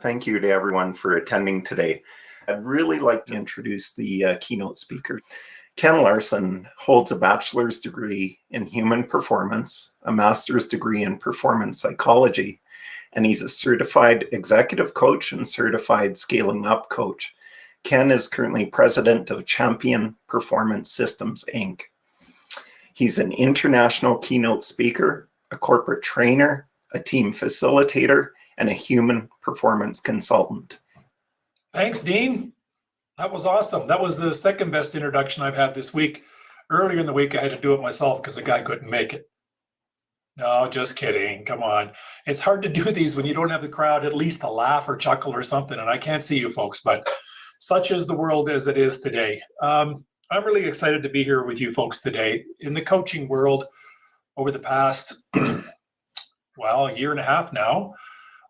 Thank you to everyone for attending today. I'd really like to introduce the keynote speaker. Ken Larson holds a bachelor's degree in human performance, a master's degree in performance psychology, and he's a certified executive coach and certified scaling up coach. Ken is currently president of Champion Performance Systems, Inc. He's an international keynote speaker, a corporate trainer, a team facilitator, and a human performance consultant. Thanks, Dean. That was awesome. That was the second best introduction I've had this week. Earlier in the week, I had to do it myself because the guy couldn't make it. No, just kidding. Come on. It's hard to do these when you don't have the crowd at least to laugh or chuckle or something. And I can't see you folks, but such is the world as it is today. I'm really excited to be here with you folks today. In the coaching world, over the past, a year and a half now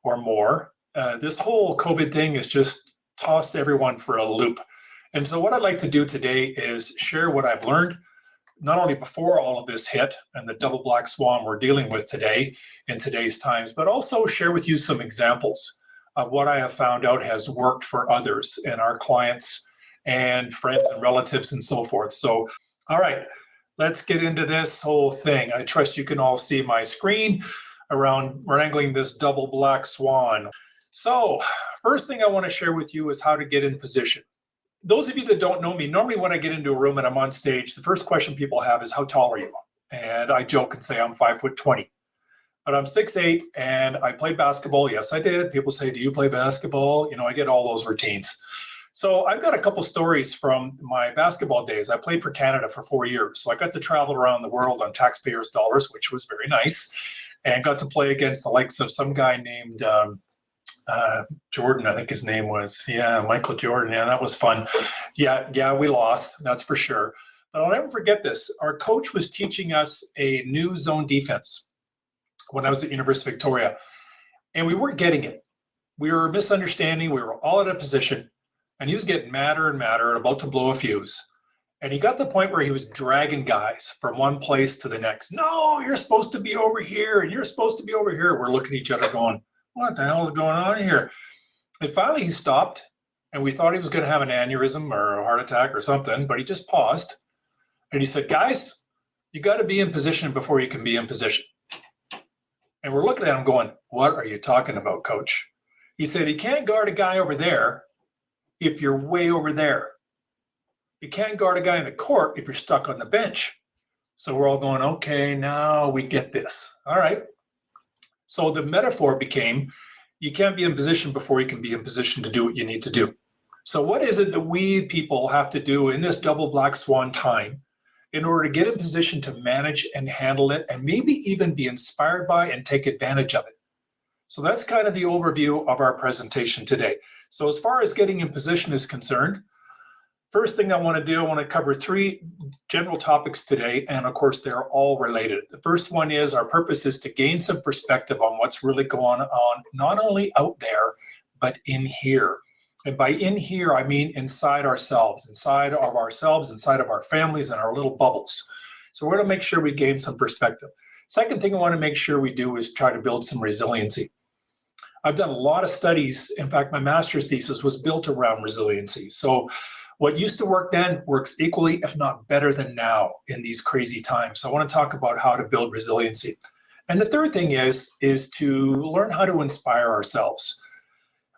or more, this whole COVID thing has just tossed everyone for a loop. And so what I'd like to do today is share what I've learned, not only before all of this hit and the double black swan we're dealing with today in today's times, but also share with you some examples of what I have found out has worked for others and our clients and friends and relatives and so forth. So, all right, let's get into this whole thing. I trust you can all see my screen around wrangling this double black swan. So first thing I want to share with you is how to get in position. Those of you that don't know me, normally when I get into a room and I'm on stage, the first question people have is, how tall are you? And I joke and say I'm 5'20", but I'm 6'8", and I played basketball. Yes, I did. People say, do you play basketball? You know, I get all those routines. So I've got a couple stories from my basketball days. I played for Canada for 4 years. So I got to travel around the world on taxpayers' dollars, which was very nice, and got to play against the likes of some guy named Jordan, I think his name was. Yeah, Michael Jordan. Yeah, that was fun. Yeah, we lost. That's for sure. But I'll never forget this. Our coach was teaching us a new zone defense when I was at University of Victoria, and we weren't getting it. We were misunderstanding. We were all out of position, and he was getting madder and madder and about to blow a fuse. And he got to the point where he was dragging guys from one place to the next. No, you're supposed to be over here, and you're supposed to be over here. We're looking at each other going, what the hell is going on here? And finally he stopped, and we thought he was going to have an aneurysm or a heart attack or something, but he just paused. And he said, guys, you got to be in position before you can be in position. And we're looking at him going, what are you talking about, coach? He said, you can't guard a guy over there if you're way over there. You can't guard a guy in the court if you're stuck on the bench. So we're all going, okay, now we get this. All right. So the metaphor became, you can't be in position before you can be in position to do what you need to do. So what is it that we people have to do in this double black swan time in order to get in position to manage and handle it, and maybe even be inspired by and take advantage of it? So that's kind of the overview of our presentation today. So as far as getting in position is concerned, first thing I want to do, I want to cover 3 general topics today, and of course they're all related. The first one is our purpose is to gain some perspective on what's really going on, not only out there, but in here. And by in here, I mean inside ourselves, inside of our families, and our little bubbles. So we're going to make sure we gain some perspective. Second thing I want to make sure we do is try to build some resiliency. I've done a lot of studies. In fact, my master's thesis was built around resiliency. So what used to work then works equally, if not better than now in these crazy times. So I want to talk about how to build resiliency. And the third thing is to learn how to inspire ourselves.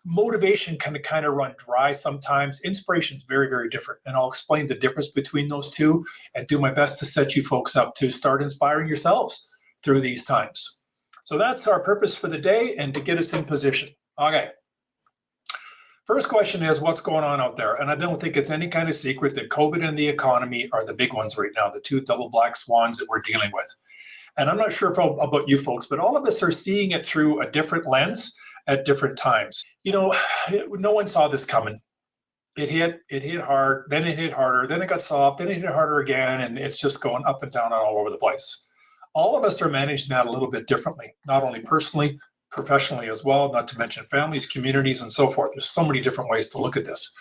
Motivation can kind of run dry sometimes. Inspiration is very, very different. And I'll explain the difference between those two and do my best to set you folks up to start inspiring yourselves through these times. So that's our purpose for the day and to get us in position. Okay. First question is, what's going on out there? And I don't think it's any kind of secret that COVID and the economy are the big ones right now, the 2 double black swans that we're dealing with. And I'm not sure about you folks, but all of us are seeing it through a different lens at different times. You know, no one saw this coming. It hit hard, then it hit harder, then it got soft, then it hit harder again, and it's just going up and down and all over the place. All of us are managing that a little bit differently, not only personally, professionally as well, not to mention families, communities, and so forth. There's so many different ways to look at this.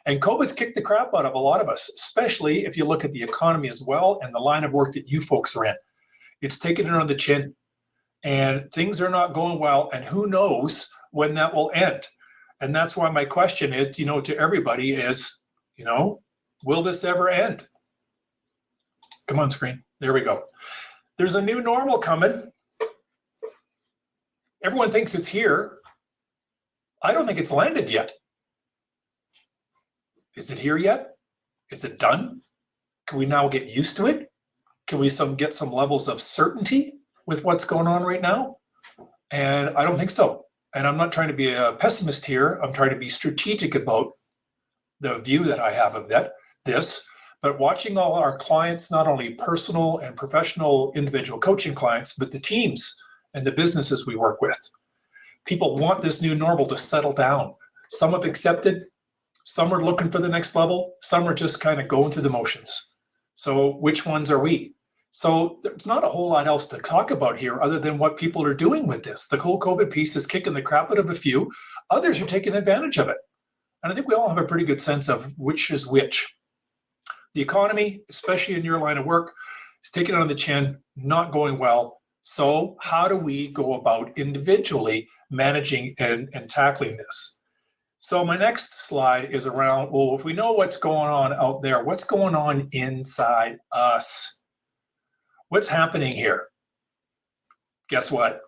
And COVID's kicked the crap out of a lot of us, especially if you look at the economy as well and the line of work that you folks are in. It's taken it on the chin, and things are not going well, and who knows when that will end. And that's why my question is, to everybody is, will this ever end? Come on, screen. There we go. There's a new normal coming. Everyone thinks it's here. I don't think it's landed yet. Is it here yet? Is it done? Can we now get used to it? Can we get some levels of certainty with what's going on right now? And I don't think so. And I'm not trying to be a pessimist here. I'm trying to be strategic about the view that I have of this. But watching all our clients, not only personal and professional individual coaching clients, but the teams and the businesses we work with, people want this new normal to settle down. Some have accepted, some are looking for the next level, some are just kind of going through the motions. So which ones are we? So there's not a whole lot else to talk about here other than what people are doing with this. The whole COVID piece is kicking the crap out of a few. Others are taking advantage of it. And I think we all have a pretty good sense of which is which. The economy, especially in your line of work, is taking it on the chin, not going well. So how do we go about individually managing and tackling this? So my next slide is around, well, if we know what's going on out there, what's going on inside us? What's happening here? Guess what?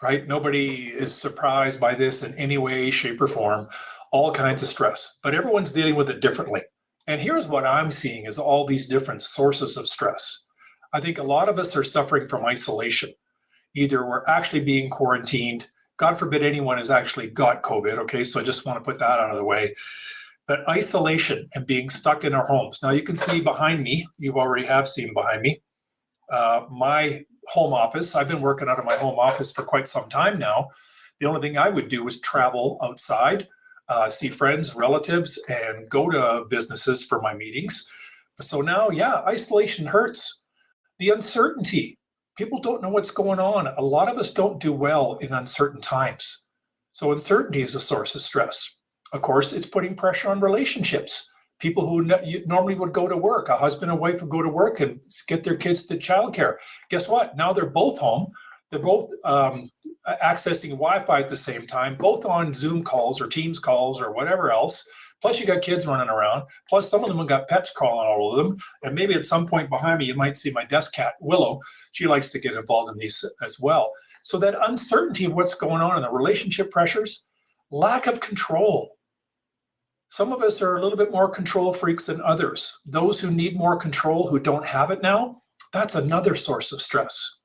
Right? Nobody is surprised by this in any way, shape, or form. All kinds of stress, but everyone's dealing with it differently. And here's what I'm seeing is all these different sources of stress. I think a lot of us are suffering from isolation. Either we're actually being quarantined. God forbid anyone has actually got COVID, okay? So I just want to put that out of the way. But isolation and being stuck in our homes. Now you can see behind me, you already have seen behind me, my home office. I've been working out of my home office for quite some time now. The only thing I would do is travel outside, see friends, relatives, and go to businesses for my meetings. So now, yeah, isolation hurts. The uncertainty. People don't know what's going on. A lot of us don't do well in uncertain times. So uncertainty is a source of stress. Of course, it's putting pressure on relationships. People who normally would go to work, a husband and wife would go to work and get their kids to childcare. Guess what? Now they're both home. They're both accessing Wi-Fi at the same time, both on Zoom calls or Teams calls or whatever else. Plus you got kids running around. Plus some of them have got pets crawling all over them. And maybe at some point behind me, you might see my desk cat, Willow. She likes to get involved in these as well. So that uncertainty of what's going on and the relationship pressures, lack of control. Some of us are a little bit more control freaks than others. Those who need more control, who don't have it now, that's another source of stress.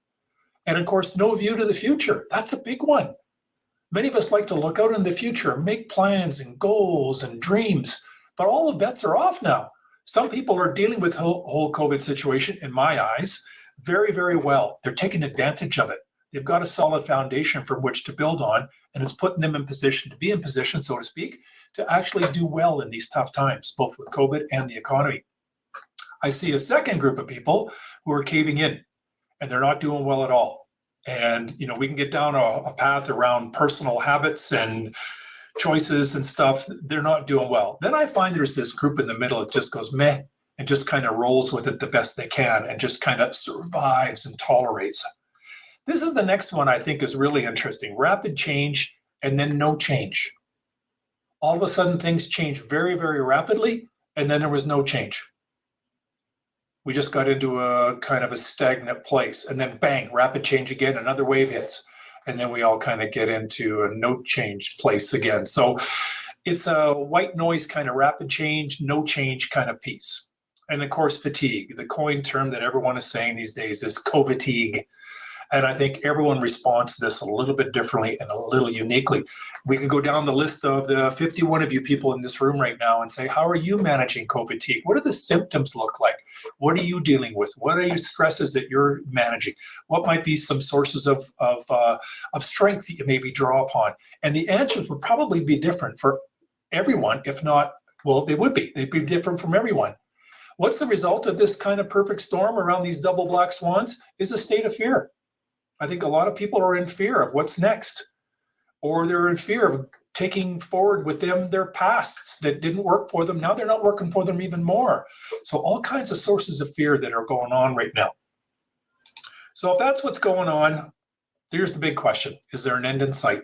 And of course, no view to the future. That's a big one. Many of us like to look out in the future, make plans and goals and dreams, but all the bets are off now. Some people are dealing with the whole COVID situation, in my eyes, very, very well. They're taking advantage of it. They've got a solid foundation from which to build on, and it's putting them in position to be in position, so to speak, to actually do well in these tough times, both with COVID and the economy. I see a second group of people who are caving in, and they're not doing well at all. And, we can get down a path around personal habits and choices and stuff. They're not doing well. Then I find there's this group in the middle that just goes meh and just kind of rolls with it the best they can and just kind of survives and tolerates. This is the next one I think is really interesting. Rapid change and then no change. All of a sudden things change very, very rapidly, and then there was no change. We just got into a kind of a stagnant place, and then bang, rapid change again, another wave hits, and then we all kind of get into a no change place again. So it's a white noise kind of rapid change, no change kind of piece. And of course, fatigue, the coined term that everyone is saying these days is COVID-fatigue. And I think everyone responds to this a little bit differently and a little uniquely. We can go down the list of the 51 of you people in this room right now and say, how are you managing COVID-fatigue? What do the symptoms look like? What are you dealing with? What are your stresses that you're managing? What might be some sources of strength that you maybe draw upon? And the answers would probably be different for everyone, if not, well, they would be. They'd be different from everyone. What's the result of this kind of perfect storm around these double black swans? Is a state of fear. I think a lot of people are in fear of what's next, or they're in fear of taking forward with them their pasts that didn't work for them. Now they're not working for them even more. So all kinds of sources of fear that are going on right now. So if that's what's going on, here's the big question. Is there an end in sight?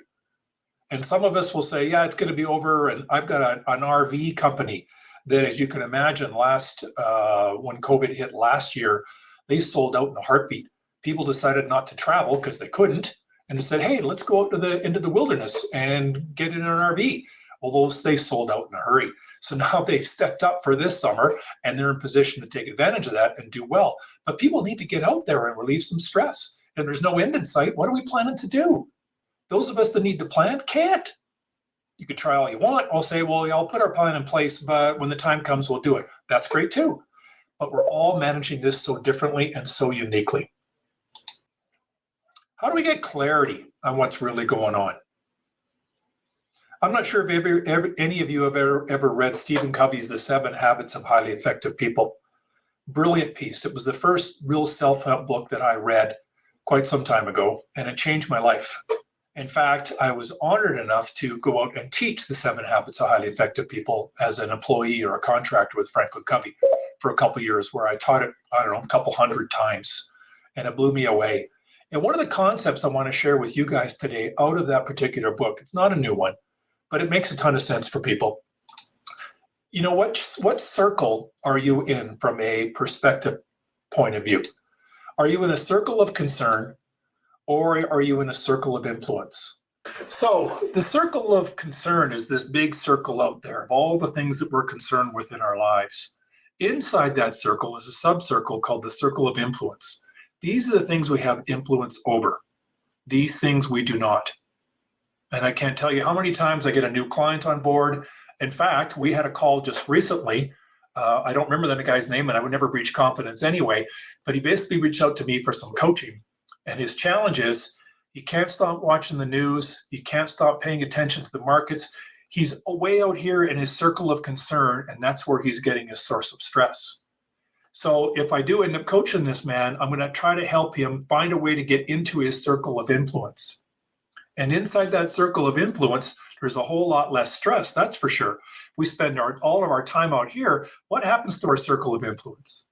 And some of us will say, yeah, it's going to be over. And I've got an RV company that, as you can imagine, when COVID hit last year, they sold out in a heartbeat. People decided not to travel because they couldn't, and they said, hey, let's go out into the wilderness and get in an RV. Well, they sold out in a hurry. So now they've stepped up for this summer, and they're in position to take advantage of that and do well. But people need to get out there and relieve some stress. And there's no end in sight. What are we planning to do? Those of us that need to plan can't. You could try all you want. I'll say, well, yeah, I'll put our plan in place, but when the time comes, we'll do it. That's great too. But we're all managing this so differently and so uniquely. How do we get clarity on what's really going on? I'm not sure if any of you have ever read Stephen Covey's The 7 Habits of Highly Effective People. Brilliant piece. It was the first real self-help book that I read quite some time ago, and it changed my life. In fact, I was honored enough to go out and teach the 7 Habits of Highly Effective People as an employee or a contractor with Franklin Covey for a couple of years, where I taught it, a couple hundred times, and it blew me away. And one of the concepts I want to share with you guys today out of that particular book, it's not a new one, but it makes a ton of sense for people. You know, what circle are you in from a perspective point of view? Are you in a circle of concern, or are you in a circle of influence? So the circle of concern is this big circle out there of all the things that we're concerned with in our lives. Inside that circle is a subcircle called the circle of influence. These are the things we have influence over. These things we do not. And I can't tell you how many times I get a new client on board. In fact, we had a call just recently. I don't remember the guy's name, and I would never breach confidence anyway, but he basically reached out to me for some coaching. And his challenge is he can't stop watching the news. He can't stop paying attention to the markets. He's way out here in his circle of concern, and that's where he's getting his source of stress. So if I do end up coaching this man, I'm going to try to help him find a way to get into his circle of influence. And inside that circle of influence, there's a whole lot less stress, that's for sure. We spend all of our time out here. What happens to our circle of influence?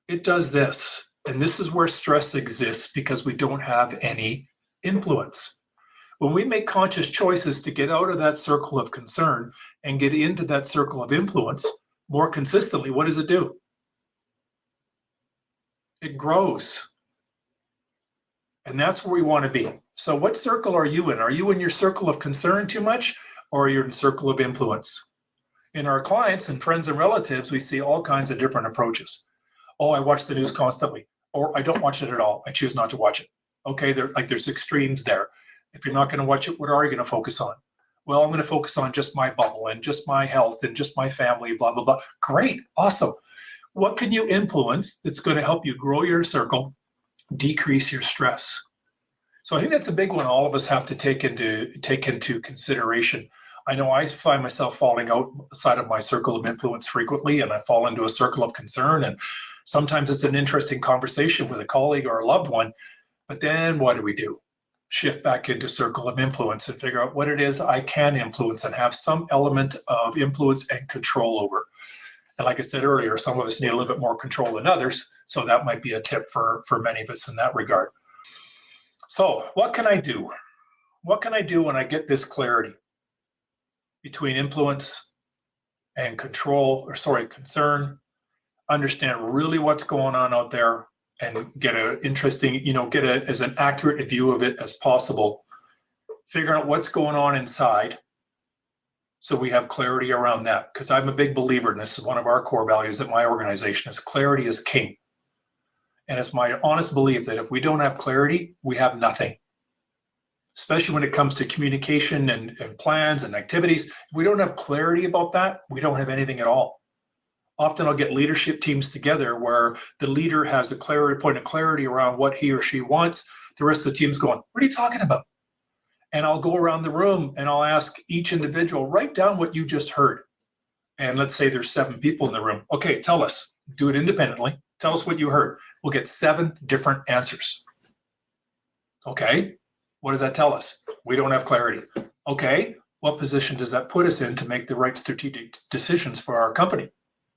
It does this. And this is where stress exists, because we don't have any influence. When we make conscious choices to get out of that circle of concern and get into that circle of influence more consistently, what does it do? It grows. And that's where we want to be. So what circle are you in? Are you in your circle of concern too much, or are you in circle of influence? In our clients and friends and relatives, we see all kinds of different approaches. Oh, I watch the news constantly, or I don't watch it at all. I choose not to watch it. Okay, there's extremes there. If you're not going to watch it, what are you going to focus on? Well, I'm going to focus on just my bubble and just my health and just my family, blah, blah, blah. Great, awesome. What can you influence that's going to help you grow your circle, decrease your stress? So I think that's a big one all of us have to take into consideration. I know I find myself falling outside of my circle of influence frequently, and I fall into a circle of concern. And sometimes it's an interesting conversation with a colleague or a loved one. But then what do? Shift back into circle of influence and figure out what it is I can influence and have some element of influence and control over. And like I said earlier, some of us need a little bit more control than others. So that might be a tip for many of us in that regard. So what can I do? What can I do when I get this clarity between influence and concern, understand really what's going on out there, and get as an accurate view of it as possible, figure out what's going on inside so we have clarity around that. Because I'm a big believer, and this is one of our core values at my organization, is clarity is king. And it's my honest belief that if we don't have clarity, we have nothing. Especially when it comes to communication and plans and activities. If we don't have clarity about that, we don't have anything at all. Often I'll get leadership teams together where the leader has a point of clarity around what he or she wants. The rest of the team's going, what are you talking about? And I'll go around the room and I'll ask each individual, write down what you just heard. And let's say there's 7 people in the room. Okay, tell us. Do it independently. Tell us what you heard. We'll get 7 different answers. Okay, what does that tell us? We don't have clarity. Okay, what position does that put us in to make the right strategic decisions for our company?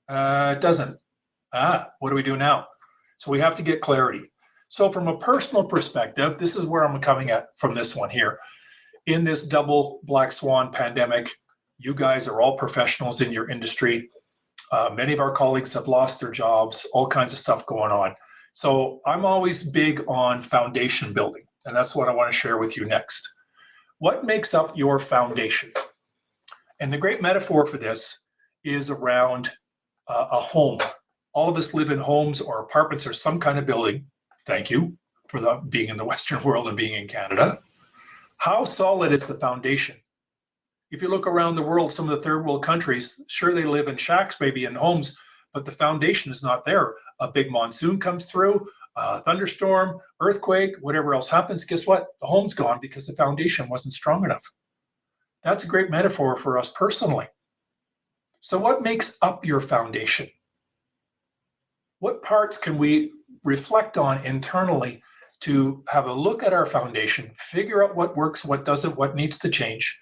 It doesn't. What do we do now? So we have to get clarity. So from a personal perspective, this is where I'm coming at from this one here. in this double black swan pandemic, you guys are all professionals in your industry. Many of our colleagues have lost their jobs, all kinds of stuff going on. So I'm always big on foundation building, and that's what I want to share with you next. What makes up your foundation? And the great metaphor for this is around a home. All of us live in homes or apartments or some kind of building. Thank you for being in the Western world and being in Canada. How solid is the foundation? If you look around the world, some of the third world countries, sure, they live in shacks, maybe in homes, but the foundation is not there. A big monsoon comes through, a thunderstorm, earthquake, whatever else happens, guess what? The home's gone because the foundation wasn't strong enough. That's a great metaphor for us personally. So what makes up your foundation? What parts can we reflect on internally to have a look at our foundation, figure out what works, what doesn't, what needs to change,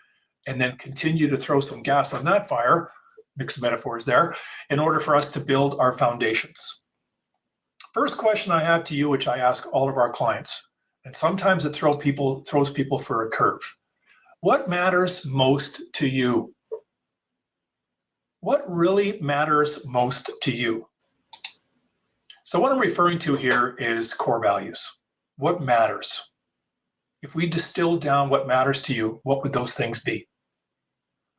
and then continue to throw some gas on that fire, mixed metaphors there, in order for us to build our foundations. First question I have to you, which I ask all of our clients, and sometimes it throws people for a curve. What matters most to you? What really matters most to you? So what I'm referring to here is core values. What matters? If we distill down what matters to you, what would those things be?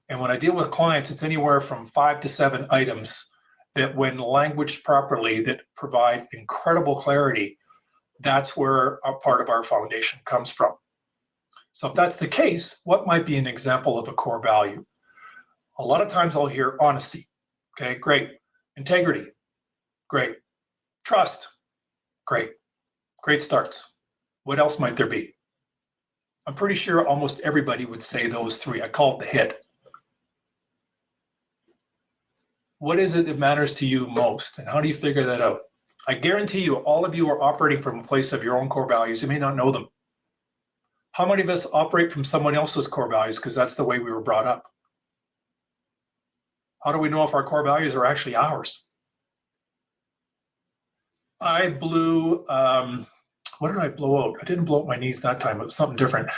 And when I deal with clients, it's anywhere from 5 to 7 items that, when languaged properly, that provide incredible clarity. That's where a part of our foundation comes from. So if that's the case, what might be an example of a core value? A lot of times I'll hear honesty. Okay, great. Integrity. Great. Trust. Great. Great starts. What else might there be? I'm pretty sure almost everybody would say those 3. I call it the hit. What is it that matters to you most? And how do you figure that out? I guarantee you, all of you are operating from a place of your own core values. You may not know them. How many of us operate from someone else's core values because that's the way we were brought up? How do we know if our core values are actually ours? I blew, what did I blow out? I didn't blow out my knees that time. It was something different.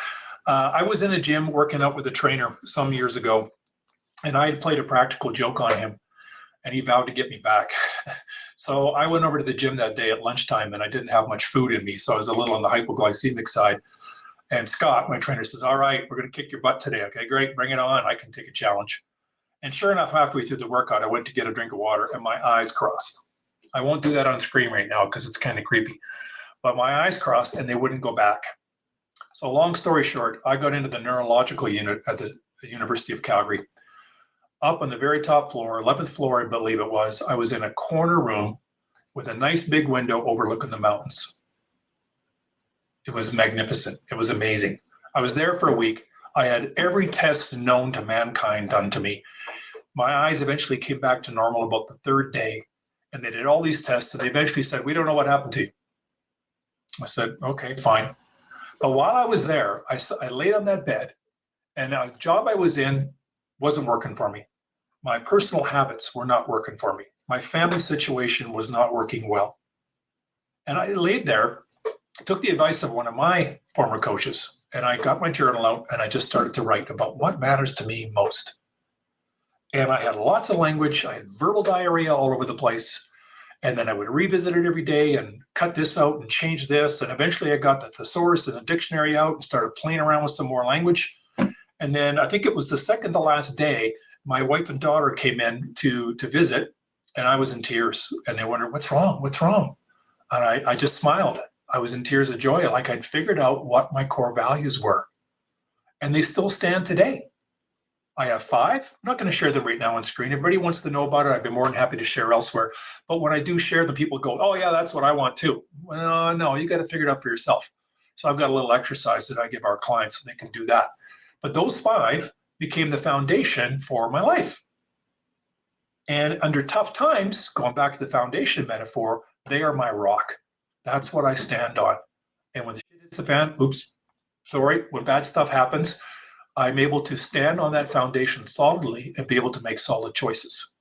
I was in a gym working out with a trainer some years ago, and I had played a practical joke on him, and he vowed to get me back. So I went over to the gym that day at lunchtime, and I didn't have much food in me, so I was a little on the hypoglycemic side. And Scott, my trainer, says, all right, we're going to kick your butt today. Okay, great, bring it on. I can take a challenge. And sure enough, halfway through the workout, I went to get a drink of water, and my eyes crossed. I won't do that on screen right now because it's kind of creepy. But my eyes crossed, and they wouldn't go back. So long story short, I got into the neurological unit at the University of Calgary. Up on the very top floor, 11th floor, I believe it was, I was in a corner room with a nice big window overlooking the mountains. It was magnificent. It was amazing. I was there for a week. I had every test known to mankind done to me. My eyes eventually came back to normal about the 3rd day, and they did all these tests, and they eventually said, we don't know what happened to you. I said, okay, fine. But while I was there, I laid on that bed, and a job I was in wasn't working for me. My personal habits were not working for me. My family situation was not working well. And I laid there, took the advice of one of my former coaches, and I got my journal out, and I just started to write about what matters to me most. And I had lots of language. I had verbal diarrhea all over the place. And then I would revisit it every day and cut this out and change this. And eventually I got the thesaurus and the dictionary out and started playing around with some more language. And then I think it was the second to last day, my wife and daughter came in to visit, and I was in tears. And they wondered, what's wrong? What's wrong? And I just smiled. I was in tears of joy, like I'd figured out what my core values were. And they still stand today. I have 5. I'm not going to share them right now on screen. Everybody wants to know about it. I'd be more than happy to share elsewhere. But when I do share them, people go, oh, yeah, that's what I want too. Well, no, you got to figure it out for yourself. So I've got a little exercise that I give our clients so they can do that. But those 5 became the foundation for my life. And under tough times, going back to the foundation metaphor, they are my rock. That's what I stand on. And when the shit hits the fan, oops, sorry, when bad stuff happens, I'm able to stand on that foundation solidly and be able to make solid choices.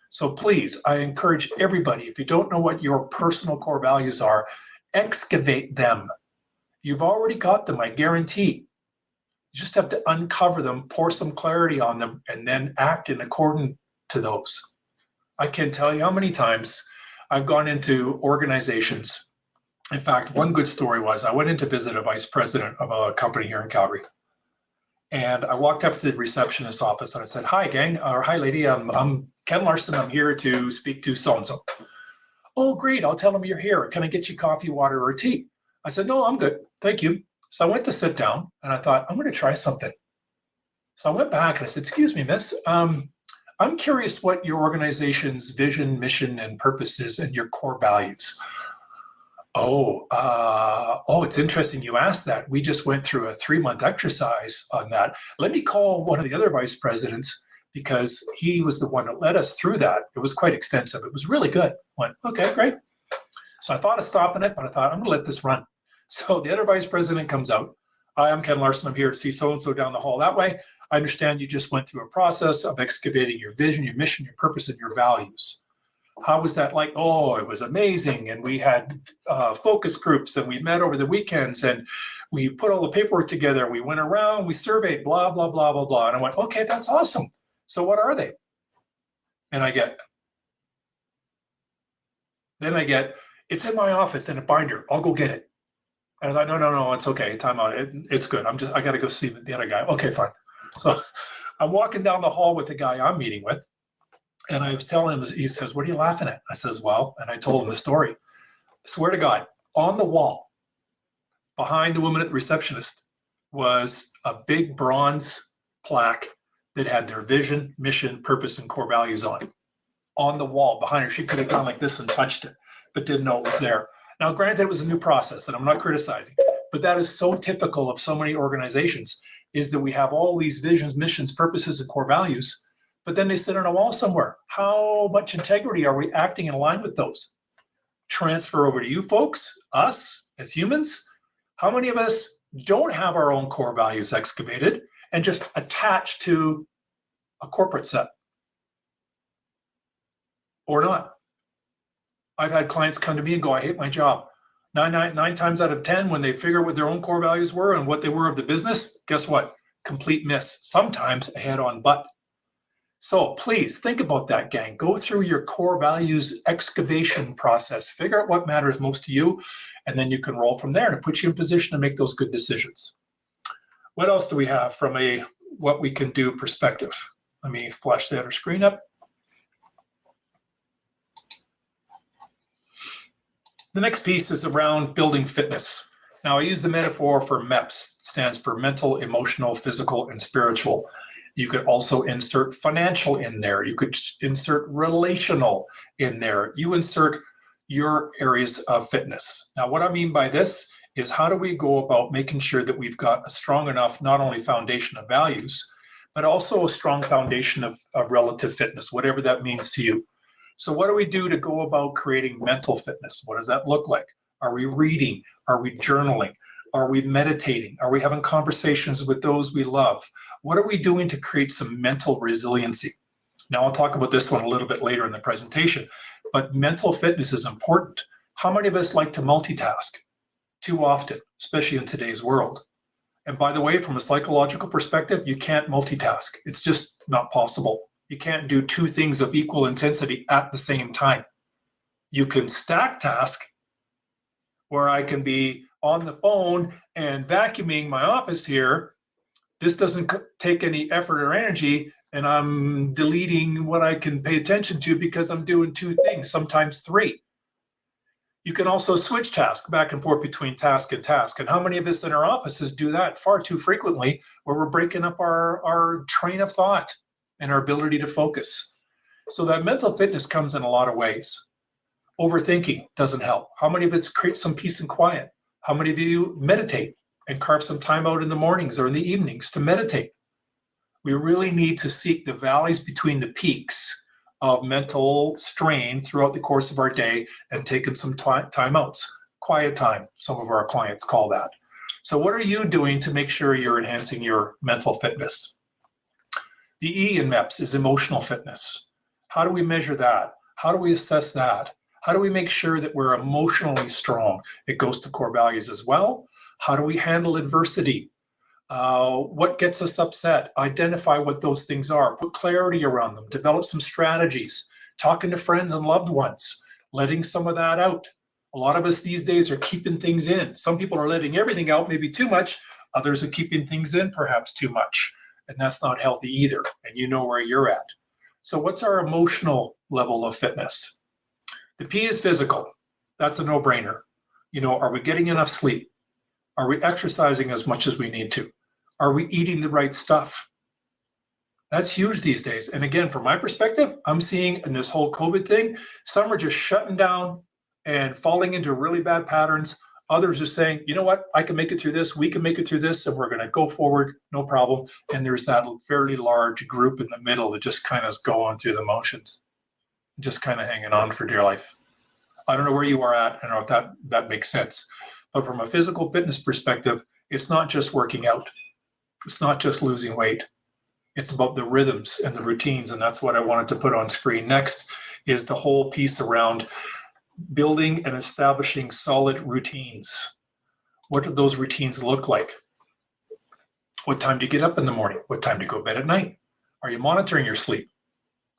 So please, I encourage everybody, if you don't know what your personal core values are, excavate them. You've already got them, I guarantee. You just have to uncover them, pour some clarity on them, and then act in accordance to those. I can't tell you how many times I've gone into organizations. In fact, one good story was I went in to visit a vice president of a company here in Calgary. And I walked up to the receptionist's office and I said, "Hi, gang," or "Hi, lady. I'm Ken Larson. I'm here to speak to so-and-so." "Oh, great. I'll tell them you're here. Can I get you coffee, water, or tea?" I said, "No, I'm good. Thank you." So I went to sit down and I thought, I'm going to try something. So I went back and I said, "Excuse me, miss. I'm curious what your organization's vision, mission, and purpose is and your core values." Oh, it's interesting you asked that. We just went through a 3-month exercise on that. Let me call one of the other vice presidents because he was the one that led us through that. It was quite extensive. It was really good. Went, okay, great. So I thought of stopping it, but I thought, I'm going to let this run. So the other vice president comes out. "Hi, I'm Ken Larson. I'm here to see so-and-so down the hall that way. I understand you just went through a process of excavating your vision, your mission, your purpose, and your values. How was that like?" "Oh, it was amazing. And we had focus groups and we met over the weekends and we put all the paperwork together. We went around, we surveyed, blah, blah, blah, blah, blah." And I went, "Okay, that's awesome. So what are they?" And I get, "It's in my office in a binder. I'll go get it." And I thought, no, it's okay. Time out. It's good. I got to go see the other guy. Okay, fine. So I'm walking down the hall with the guy I'm meeting with. And I was telling him, he says, "What are you laughing at?" I says, "Well," and I told him the story. I swear to God, on the wall, behind the woman at the receptionist, was a big bronze plaque that had their vision, mission, purpose, and core values on the wall behind her. She could have gone like this and touched it, but didn't know it was there. Now, granted, it was a new process, and I'm not criticizing, but that is so typical of so many organizations, is that we have all these visions, missions, purposes, and core values, but then they sit on a wall somewhere. How much integrity are we acting in line with those? Transfer over to you folks, us as humans. How many of us don't have our own core values excavated and just attached to a corporate set? Or not? I've had clients come to me and go, "I hate my job." Nine times out of 10, when they figure what their own core values were and what they were of the business, guess what? Complete miss. Sometimes a head-on butt. So please think about that, gang. Go through your core values excavation process. Figure out what matters most to you, and then you can roll from there to put you in position to make those good decisions. What else do we have from a what we can do perspective? Let me flash the other screen up. The next piece is around building fitness. Now, I use the metaphor for MEPS, stands for mental, emotional, physical, and spiritual. You could also insert financial in there. You could insert relational in there. You insert your areas of fitness. Now, what I mean by this is how do we go about making sure that we've got a strong enough, not only foundation of values, but also a strong foundation of relative fitness, whatever that means to you. So what do we do to go about creating mental fitness? What does that look like? Are we reading? Are we journaling? Are we meditating? Are we having conversations with those we love? What are we doing to create some mental resiliency? Now, I'll talk about this one a little bit later in the presentation, but mental fitness is important. How many of us like to multitask? Too often, especially in today's world. And by the way, from a psychological perspective, you can't multitask. It's just not possible. You can't do two things of equal intensity at the same time. You can stack task, where I can be on the phone and vacuuming my office here. This doesn't take any effort or energy, and I'm deleting what I can pay attention to because I'm doing two things, sometimes three. You can also switch tasks back and forth between task and task. And how many of us in our offices do that far too frequently, where we're breaking up our train of thought and our ability to focus? So that mental fitness comes in a lot of ways. Overthinking doesn't help. How many of it creates some peace and quiet? How many of you meditate and carve some time out in the mornings or in the evenings to meditate? We really need to seek the valleys between the peaks of mental strain throughout the course of our day and taking some time outs, quiet time, some of our clients call that. So what are you doing to make sure you're enhancing your mental fitness? The E in MEPS is emotional fitness. How do we measure that? How do we assess that? How do we make sure that we're emotionally strong? It goes to core values as well. How do we handle adversity? What gets us upset? Identify what those things are. Put clarity around them. Develop some strategies. Talking to friends and loved ones. Letting some of that out. A lot of us these days are keeping things in. Some people are letting everything out, maybe too much. Others are keeping things in, perhaps too much. And that's not healthy either. And you know where you're at. So what's our emotional level of fitness? The P is physical. That's a no-brainer. Are we getting enough sleep? Are we exercising as much as we need to? Are we eating the right stuff? That's huge these days. And again, from my perspective, I'm seeing in this whole COVID thing, some are just shutting down and falling into really bad patterns. Others are saying, you know what, I can make it through this, we can make it through this, and we're going to go forward, no problem. And there's that fairly large group in the middle that just kind of is going through the motions, just kind of hanging on for dear life. I don't know where you are at. I don't know if that makes sense. But from a physical fitness perspective, it's not just working out. It's not just losing weight. It's about the rhythms and the routines, and that's what I wanted to put on screen. Next is the whole piece around building and establishing solid routines. What do those routines look like? What time do you get up in the morning? What time do you go to bed at night? Are you monitoring your sleep?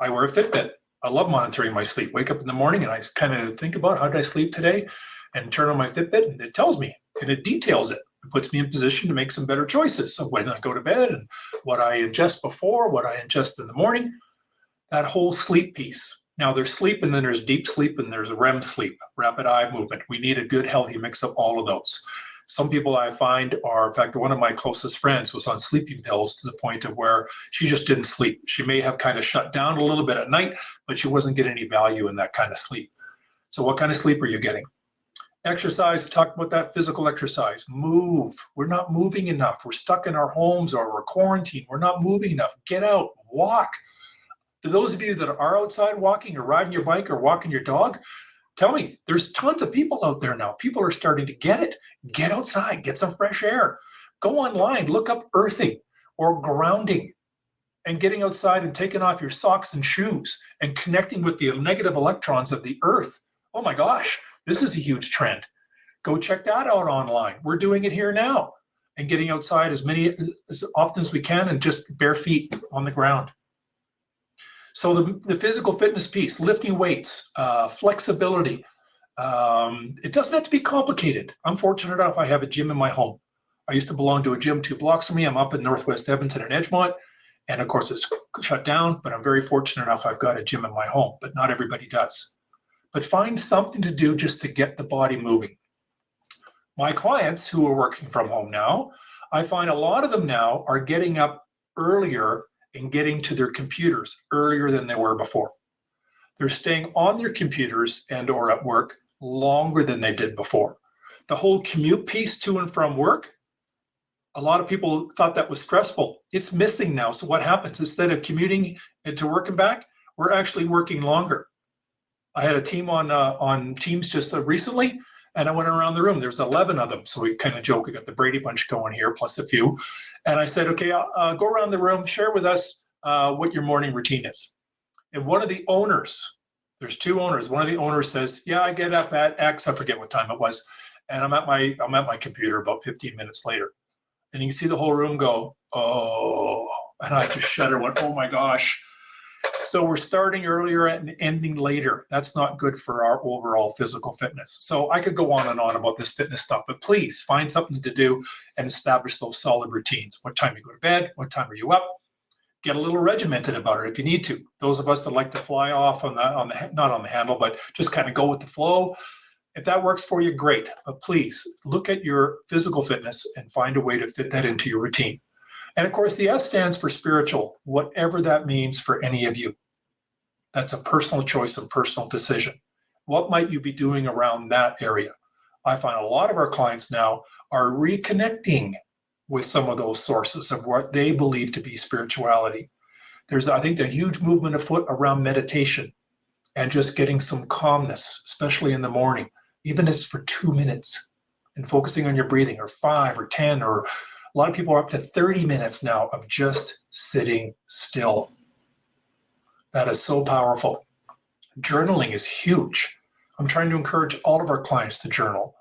I wear a Fitbit. I love monitoring my sleep. Wake up in the morning and I kind of think about how did I sleep today and turn on my Fitbit and it tells me and it details it. It puts me in position to make some better choices. So when I go to bed and what I ingest before, what I ingest in the morning, that whole sleep piece. Now there's sleep and then there's deep sleep and there's REM sleep, rapid eye movement. We need a good, healthy mix of all of those. Some people I find are, in fact, one of my closest friends was on sleeping pills to the point of where she just didn't sleep. She may have kind of shut down a little bit at night, but she wasn't getting any value in that kind of sleep. So what kind of sleep are you getting? Exercise, talk about that physical exercise. Move. We're not moving enough. We're stuck in our homes or we're quarantined. We're not moving enough. Get out, walk. To those of you that are outside walking or riding your bike or walking your dog, tell me, there's tons of people out there now. People are starting to get it. Get outside, get some fresh air. Go online, look up earthing or grounding and getting outside and taking off your socks and shoes and connecting with the negative electrons of the earth. Oh my gosh. This is a huge trend. Go check that out online. We're doing it here now and getting outside as often as we can and just bare feet on the ground. So the physical fitness piece, lifting weights, flexibility, it doesn't have to be complicated. I'm fortunate enough I have a gym in my home. I used to belong to a gym 2 blocks from me. I'm up in Northwest Edmonton in Edgemont. And of course it's shut down, but I'm very fortunate enough I've got a gym in my home, but not everybody does. But find something to do just to get the body moving. My clients who are working from home now, I find a lot of them now are getting up earlier and getting to their computers earlier than they were before. They're staying on their computers and or at work longer than they did before. The whole commute piece to and from work, a lot of people thought that was stressful. It's missing now. So what happens? Instead of commuting to work and back, we're actually working longer. I had a team on Teams just recently, and I went around the room. There's 11 of them. So we kind of joke, we got the Brady Bunch going here, plus a few. And I said, okay, go around the room, share with us what your morning routine is. And one of the owners, there's 2 owners. One of the owners says, yeah, I get up at X, I forget what time it was. And I'm at my computer about 15 minutes later. And you can see the whole room go, oh, and I just shudder, went, oh my gosh. So we're starting earlier and ending later. That's not good for our overall physical fitness. So I could go on and on about this fitness stuff, but please find something to do and establish those solid routines. What time you go to bed? What time are you up? Get a little regimented about it if you need to. Those of us that like to fly off on the not on the handle, but just kind of go with the flow. If that works for you, great. But please look at your physical fitness and find a way to fit that into your routine. And of course, the S stands for spiritual, whatever that means for any of you. That's a personal choice and personal decision. What might you be doing around that area? I find a lot of our clients now are reconnecting with some of those sources of what they believe to be spirituality. There's, I think, a huge movement afoot around meditation and just getting some calmness, especially in the morning, even if it's for 2 minutes, and focusing on your breathing, or 5 or 10, or a lot of people are up to 30 minutes now of just sitting still. That is so powerful. Journaling is huge. I'm trying to encourage all of our clients to journal.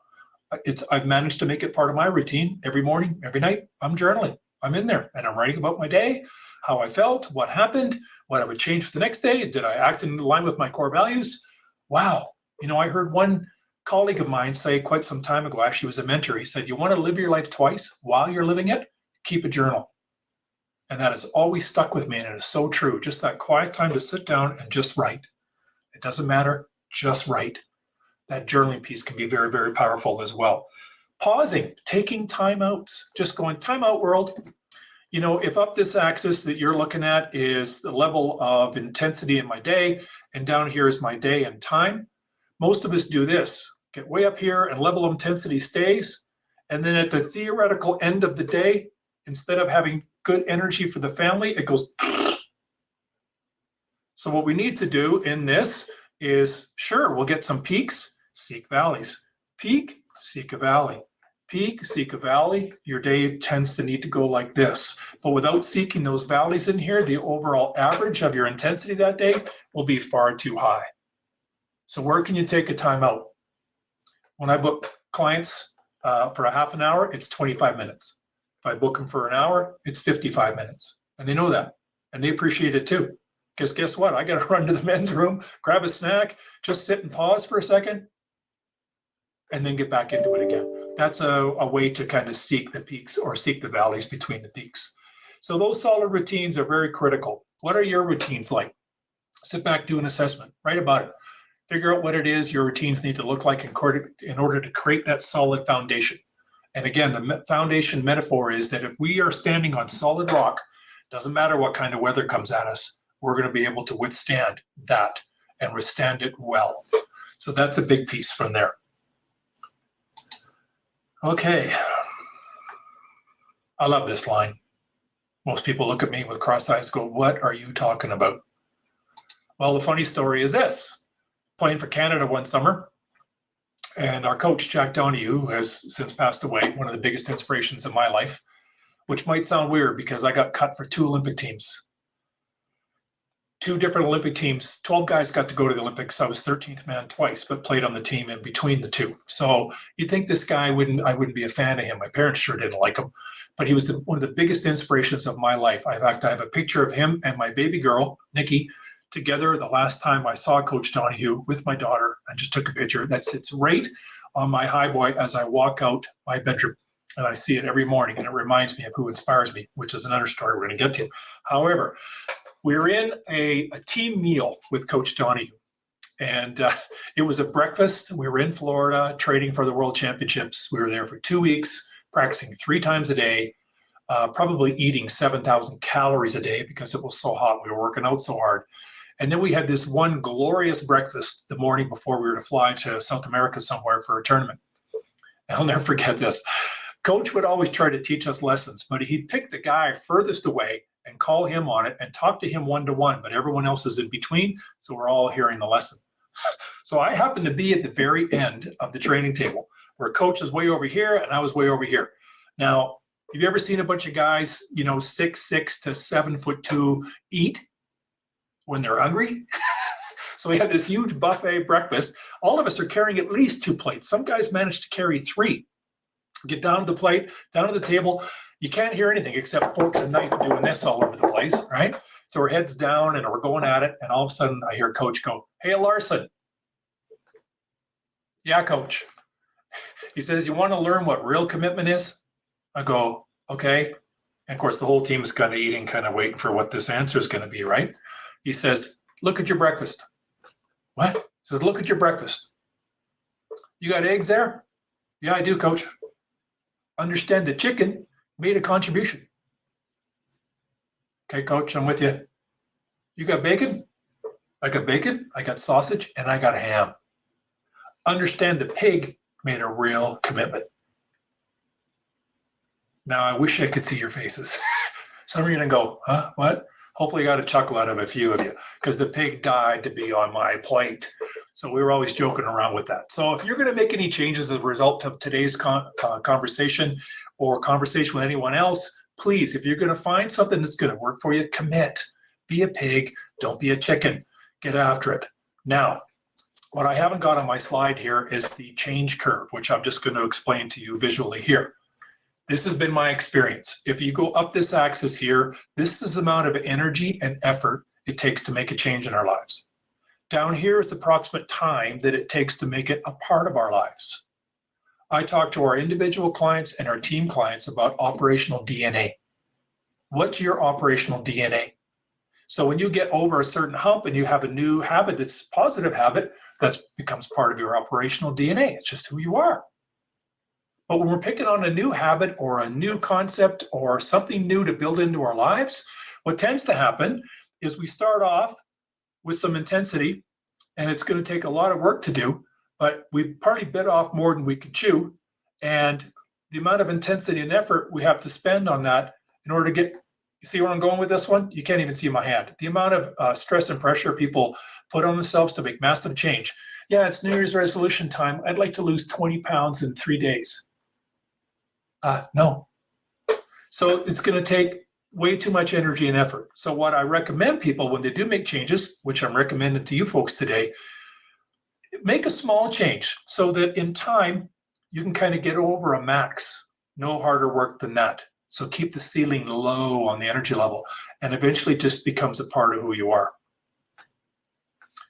I've managed to make it part of my routine every morning, every night. I'm journaling. I'm in there and I'm writing about my day, how I felt, what happened, what I would change for the next day. Did I act in line with my core values? Wow. I heard one colleague of mine say quite some time ago, actually was a mentor. He said, you want to live your life twice while you're living it? Keep a journal. And that has always stuck with me. And it is so true. Just that quiet time to sit down and just write. It doesn't matter. Just write. That journaling piece can be very, very powerful as well. Pausing, taking time outs, just going, time out, world. If up this axis that you're looking at is the level of intensity in my day, and down here is my day and time, most of us do this. Get way up here and level of intensity stays. And then at the theoretical end of the day, instead of having good energy for the family, it goes. So what we need to do in this is, sure, we'll get some peaks, seek valleys. Peak, seek a valley. Peak, seek a valley. Your day tends to need to go like this. But without seeking those valleys in here, the overall average of your intensity that day will be far too high. So where can you take a time out? When I book clients for a half an hour, it's 25 minutes. If I book them for an hour, it's 55 minutes. And they know that. And they appreciate it too. Because guess what? I got to run to the men's room, grab a snack, just sit and pause for a second, and then get back into it again. That's a way to kind of seek the peaks or seek the valleys between the peaks. So those solid routines are very critical. What are your routines like? Sit back, do an assessment, write about it. Figure out what it is your routines need to look like in order to create that solid foundation. And again, the foundation metaphor is that if we are standing on solid rock, doesn't matter what kind of weather comes at us, we're going to be able to withstand that and withstand it well. So that's a big piece from there. Okay. I love this line. Most people look at me with crossed eyes and go, what are you talking about? Well, the funny story is this. Playing for Canada one summer, and our coach, Jack Donahue, who has since passed away, one of the biggest inspirations in my life, which might sound weird because I got cut for 2 Olympic teams. 2 different Olympic teams. 12 guys got to go to the Olympics. I was 13th man twice, but played on the team in between the 2. So you'd think this guy I wouldn't be a fan of him. My parents sure didn't like him, but he was one of the biggest inspirations of my life. In fact, I have a picture of him and my baby girl, Nikki, together the last time I saw Coach Donahue with my daughter. I just took a picture that sits right on my highboy as I walk out my bedroom. And I see it every morning, and it reminds me of who inspires me, which is another story we're going to get to. However, we're in a team meal with Coach Donahue, and it was a breakfast. We were in Florida training for the World Championships. We were there for 2 weeks, practicing 3 times a day, probably eating 7,000 calories a day because it was so hot. We were working out so hard. And then we had this one glorious breakfast the morning before we were to fly to South America somewhere for a tournament. And I'll never forget this. Coach would always try to teach us lessons, but he'd pick the guy furthest away and call him on it and talk to him one-to-one, but everyone else is in between, so we're all hearing the lesson. So I happened to be at the very end of the training table where Coach is way over here and I was way over here. Now, have you ever seen a bunch of guys, 6'6" to 7'2" eat when they're hungry? So we had this huge buffet breakfast. All of us are carrying at least 2 plates. Some guys managed to carry 3. Get down to the plate, down to the table. You can't hear anything except forks and knife doing this all over the place, right? So our heads down and we're going at it. And all of a sudden I hear Coach go, "Hey, Larson." "Yeah, Coach." He says, "You want to learn what real commitment is?" I go, "Okay." And of course, the whole team is kind of eating, kind of waiting for what this answer is going to be, right? He says, "Look at your breakfast." "What?" He says, "Look at your breakfast." "You got eggs there?" "Yeah, I do, Coach." "Understand the chicken made a contribution." "Okay, Coach, I'm with you." "You got bacon?" "I got bacon, I got sausage, and I got ham." "Understand the pig made a real commitment." Now, I wish I could see your faces. Some of you are going to go, "Huh? What?" Hopefully I got a chuckle out of a few of you because the pig died to be on my plate. So we were always joking around with that. So if you're going to make any changes as a result of today's conversation or conversation with anyone else, please, if you're going to find something that's going to work for you, commit. Be a pig. Don't be a chicken. Get after it. Now, What I haven't got on my slide here is the change curve, which I'm just going to explain to you visually here. This has been my experience. If you go up this axis here, this is the amount of energy and effort it takes to make a change in our lives. Down here is the approximate time that it takes to make it a part of our lives. I talk to our individual clients and our team clients about operational DNA. What's your operational DNA? So when you get over a certain hump and you have a new habit that's a positive habit, that becomes part of your operational DNA. It's just who you are. But when we're picking on a new habit or a new concept or something new to build into our lives, what tends to happen is we start off with some intensity, and it's going to take a lot of work to do, but we've probably bit off more than we could chew. And the amount of intensity and effort we have to spend on that in order to get, you see where I'm going with this one? You can't even see my hand. The amount of stress and pressure people put on themselves to make massive change. Yeah, it's New Year's resolution time. I'd like to lose 20 pounds in 3 days. No. So it's going to take way too much energy and effort. So what I recommend people when they do make changes, which I'm recommending to you folks today, make a small change so that in time you can kind of get over a max. No harder work than that. So keep the ceiling low on the energy level, and eventually just becomes a part of who you are.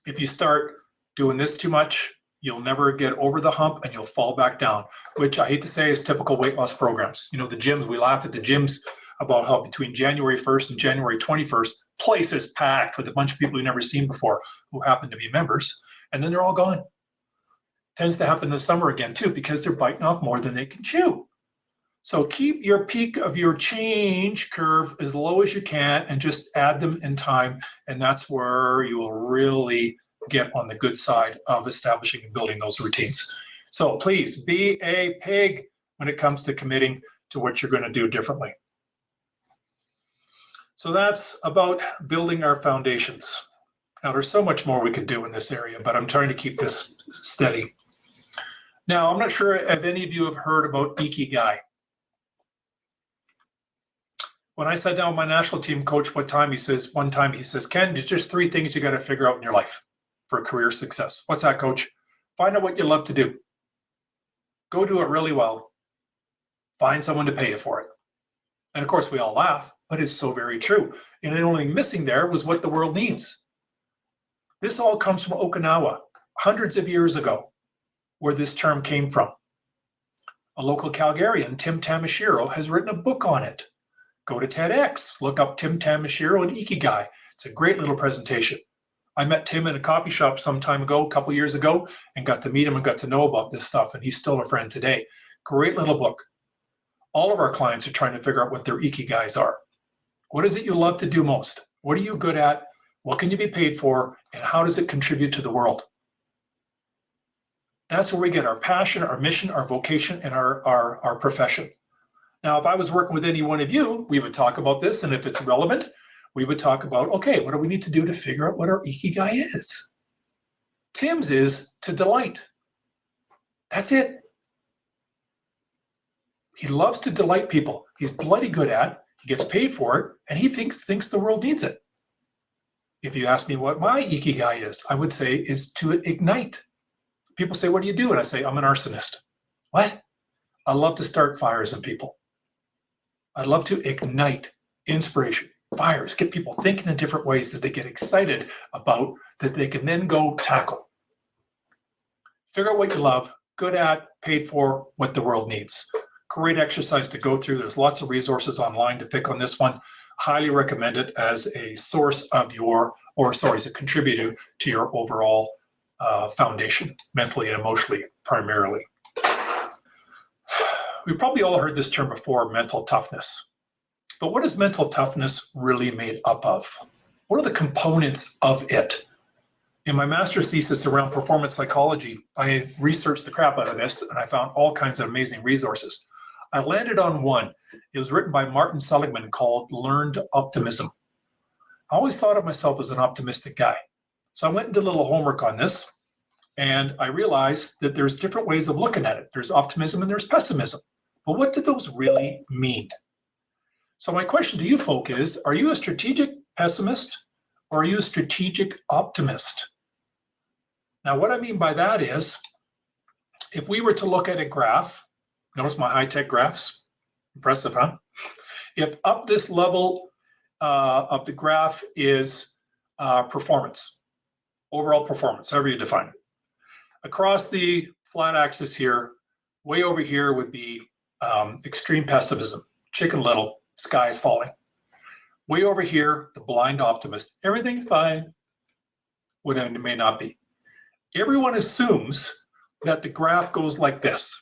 If you start doing this too much, you'll never get over the hump and you'll fall back down, which I hate to say is typical weight loss programs. You know, the gyms, we laugh at the gyms about how between January 1st and January 21st, place is packed with a bunch of people you've never seen before who happen to be members, and then they're all gone. Tends to happen this summer again too, because they're biting off more than they can chew. So keep your peak of your change curve as low as you can and just add them in time, and that's where you will really get on the good side of establishing and building those routines. So please be a pig when it comes to committing to what you're going to do differently. So that's about building our foundations. Now, there's so much more we could do in this area, but I'm trying to keep this steady. Now, I'm not sure if any of you have heard about Ikigai. When I sat down with my national team coach one time, he says, Ken, there's just 3 things you got to figure out in your life for career success. What's that, coach? Find out what you love to do. Go do it really well. Find someone to pay you for it. And of course, we all laugh, but it's so very true. And the only thing missing there was what the world needs. This all comes from Okinawa, hundreds of years ago, where this term came from. A local Calgarian, Tim Tamashiro, has written a book on it. Go to TEDx, look up Tim Tamashiro and Ikigai. It's a great little presentation. I met Tim in a coffee shop some time ago, a couple years ago, and got to meet him and got to know about this stuff, and he's still a friend today. Great little book. All of our clients are trying to figure out what their Ikigais are. What is it you love to do most? What are you good at? What can you be paid for? And how does it contribute to the world? That's where we get our passion, our mission, our vocation, and our profession. Now, if I was working with any one of you, we would talk about this, and if it's relevant, we would talk about, okay, what do we need to do to figure out what our Ikigai is? Tim's is to delight. That's it. He loves to delight people. He's bloody good at it. He gets paid for it, and he thinks the world needs it. If you ask me what my Ikigai is, I would say is to ignite. People say, what do you do? And I say, I'm an arsonist. What? I love to start fires in people. I love to ignite inspiration, fires, get people thinking in different ways that they get excited about, that they can then go tackle. Figure out what you love, good at, paid for, what the world needs. Great exercise to go through. There's lots of resources online to pick on this one. Highly recommend it as a source of as a contributor to your overall foundation, mentally and emotionally, primarily. We've probably all heard this term before, mental toughness. But what is mental toughness really made up of? What are the components of it? In my master's thesis around performance psychology, I researched the crap out of this, and I found all kinds of amazing resources. I landed on one. It was written by Martin Seligman called Learned Optimism. I always thought of myself as an optimistic guy. So I went and did a little homework on this, and I realized that there's different ways of looking at it. There's optimism and there's pessimism. But what do those really mean? So my question to you folk is, are you a strategic pessimist or are you a strategic optimist? Now, what I mean by that is, if we were to look at a graph, notice my high-tech graphs, impressive, huh? If up this level of the graph is performance, overall performance, however you define it. Across the flat axis here, way over here would be extreme pessimism, Chicken Little, sky is falling. Way over here, the blind optimist, everything's fine, when it may not be. Everyone assumes that the graph goes like this.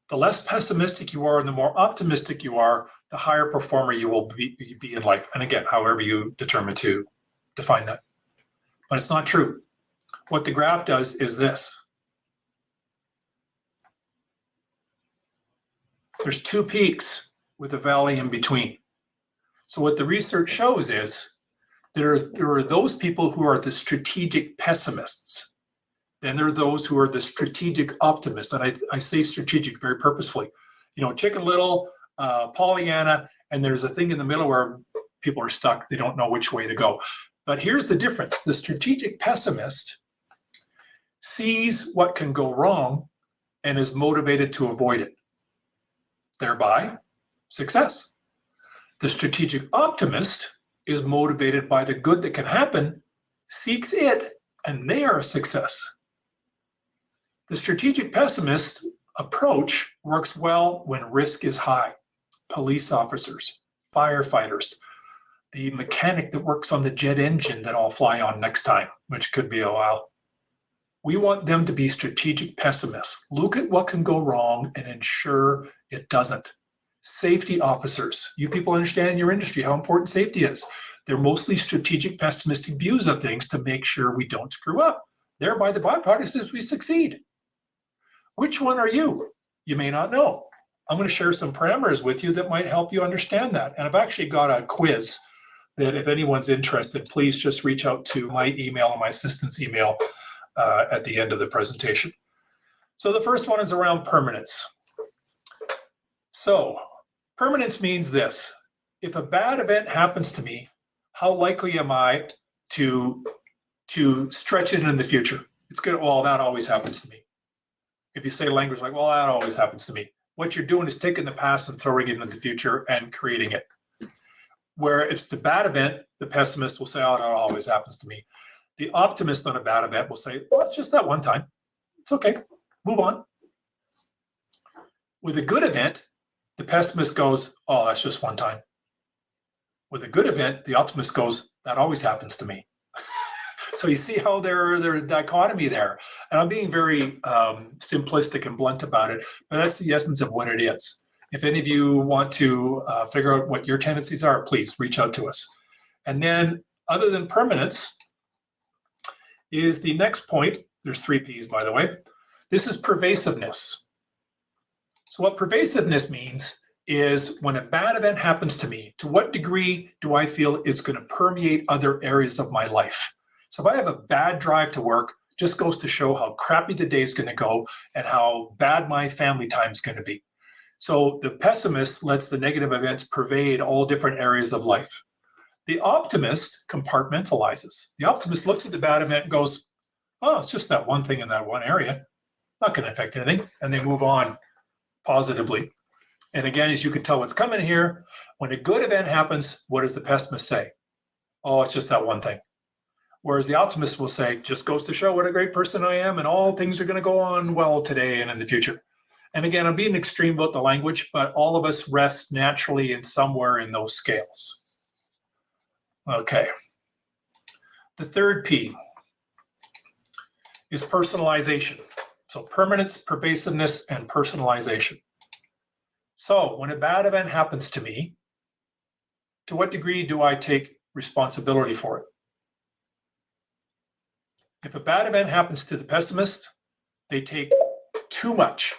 The less pessimistic you are and the more optimistic you are, the higher performer you will be in life. And again, however you determine to define that. But it's not true. What the graph does is this. There's two peaks with a valley in between. So what the research shows is there are those people who are the strategic pessimists. Then there are those who are the strategic optimists. And I say strategic very purposefully. You know, Chicken Little, Pollyanna, and there's a thing in the middle where people are stuck. They don't know which way to go. But here's the difference. The strategic pessimist sees what can go wrong and is motivated to avoid it. Thereby, success. The strategic optimist is motivated by the good that can happen, seeks it, and they are a success. The strategic pessimist approach works well when risk is high. Police officers, firefighters, the mechanic that works on the jet engine that I'll fly on next time, which could be a while. We want them to be strategic pessimists. Look at what can go wrong and ensure it doesn't. Safety officers, you people understand in your industry how important safety is. They're mostly strategic pessimistic views of things to make sure we don't screw up. Thereby the byproduct is we succeed. Which one are you? You may not know. I'm going to share some parameters with you that might help you understand that. And I've actually got a quiz that if anyone's interested, please just reach out to my email and my assistant's email at the end of the presentation. So the first one is around permanence. So permanence means this. If a bad event happens to me, how likely am I to stretch it in the future? It's good. Well, that always happens to me. If you say language like, well, that always happens to me. What you're doing is taking the past and throwing it into the future and creating it. Where if it's a bad event, the pessimist will say, oh, that always happens to me. The optimist on a bad event will say, well, it's just that one time. It's okay. Move on. With a good event, the pessimist goes, oh, that's just one time. With a good event, the optimist goes, that always happens to me. So you see how there's a dichotomy there. And I'm being very simplistic and blunt about it, but that's the essence of what it is. If any of you want to figure out what your tendencies are, please reach out to us. And then other than permanence is the next point. There's 3 P's, by the way. This is pervasiveness. So what pervasiveness means is when a bad event happens to me, to what degree do I feel it's going to permeate other areas of my life? So if I have a bad drive to work, just goes to show how crappy the day is going to go and how bad my family time is going to be. So the pessimist lets the negative events pervade all different areas of life. The optimist compartmentalizes. The optimist looks at the bad event and goes, oh, it's just that one thing in that one area. Not going to affect anything. And they move on positively. And again, as you can tell what's coming here, when a good event happens, what does the pessimist say? Oh, it's just that one thing. Whereas the optimist will say, just goes to show what a great person I am and all things are going to go on well today and in the future. And again, I'm being extreme about the language, but all of us rest naturally in somewhere in those scales. Okay. The third P is personalization. So permanence, pervasiveness, and personalization. So when a bad event happens to me, to what degree do I take responsibility for it? If a bad event happens to the pessimist, they take too much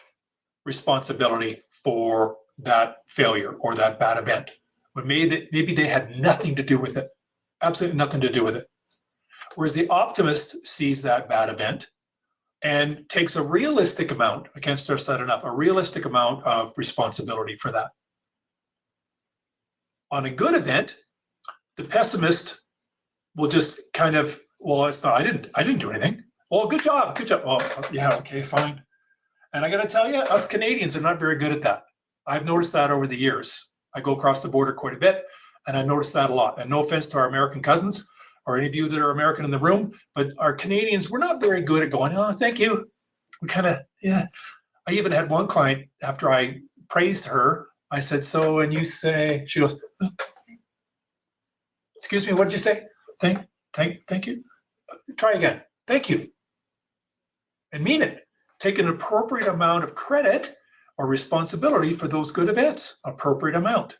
responsibility for that failure or that bad event. When maybe they had nothing to do with it, absolutely nothing to do with it. Whereas the optimist sees that bad event and takes a realistic amount, I can't stress that enough, a realistic amount of responsibility for that. On a good event, the pessimist will just kind of, well, it's not, I didn't do anything. Oh, good job. Good job. Oh, yeah. Okay, fine. And I got to tell you, us Canadians are not very good at that. I've noticed that over the years. I go across the border quite a bit, and I noticed that a lot. And no offense to our American cousins or any of you that are American in the room, but our Canadians, we're not very good at going, oh, thank you. We kind of, yeah. I even had one client, after I praised her, I said, so, and you say, she goes, oh, excuse me, what did you say? Thank you. Try again. Thank you. And mean it. Take an appropriate amount of credit or responsibility for those good events, appropriate amount.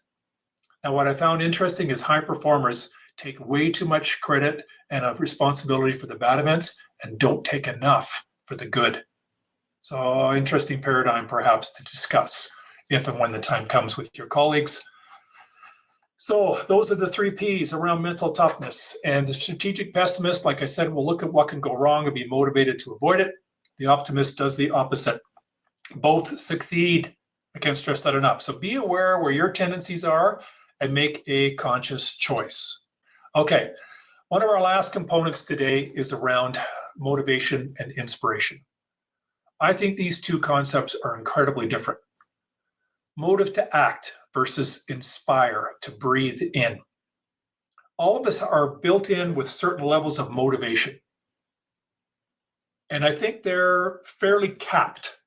Now, what I found interesting is high performers take way too much credit and of responsibility for the bad events and don't take enough for the good. So, interesting paradigm perhaps to discuss if and when the time comes with your colleagues. So those are the 3 Ps around mental toughness. And the strategic pessimist, like I said, will look at what can go wrong and be motivated to avoid it. The optimist does the opposite. Both succeed. I can't stress that enough. So be aware where your tendencies are and make a conscious choice. Okay, one of our last components today is around motivation and inspiration. I think these two concepts are incredibly different. Motive to act versus inspire, to breathe in. All of us are built in with certain levels of motivation. And I think they're fairly capped.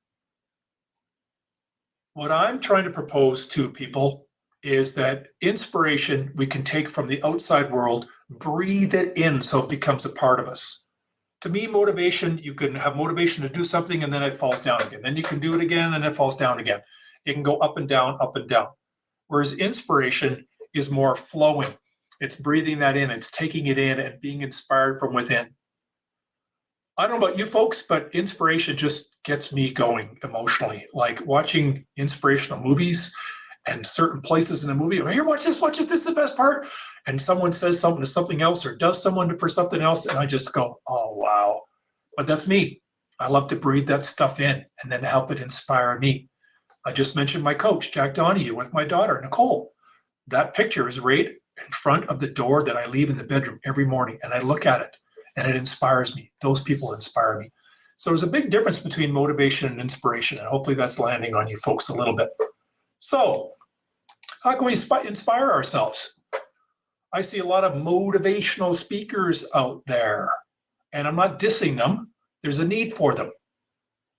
What I'm trying to propose to people is that inspiration we can take from the outside world, breathe it in so it becomes a part of us. To me, motivation, you can have motivation to do something and then it falls down again. Then you can do it again and it falls down again. It can go up and down, up and down. Whereas inspiration is more flowing. It's breathing that in, it's taking it in and being inspired from within. I don't know about you folks, but inspiration just gets me going emotionally. Like watching inspirational movies and certain places in the movie, here, watch this, this is the best part. And someone says something to something else or does someone for something else, and I just go, oh, wow. But that's me. I love to breathe that stuff in and then help it inspire me. I just mentioned my coach, Jack Donahue, with my daughter, Nicole. That picture is right in front of the door that I leave in the bedroom every morning, and I look at it, and it inspires me. Those people inspire me. So there's a big difference between motivation and inspiration, and hopefully that's landing on you folks a little bit. So how can we inspire ourselves? I see a lot of motivational speakers out there, and I'm not dissing them. There's a need for them.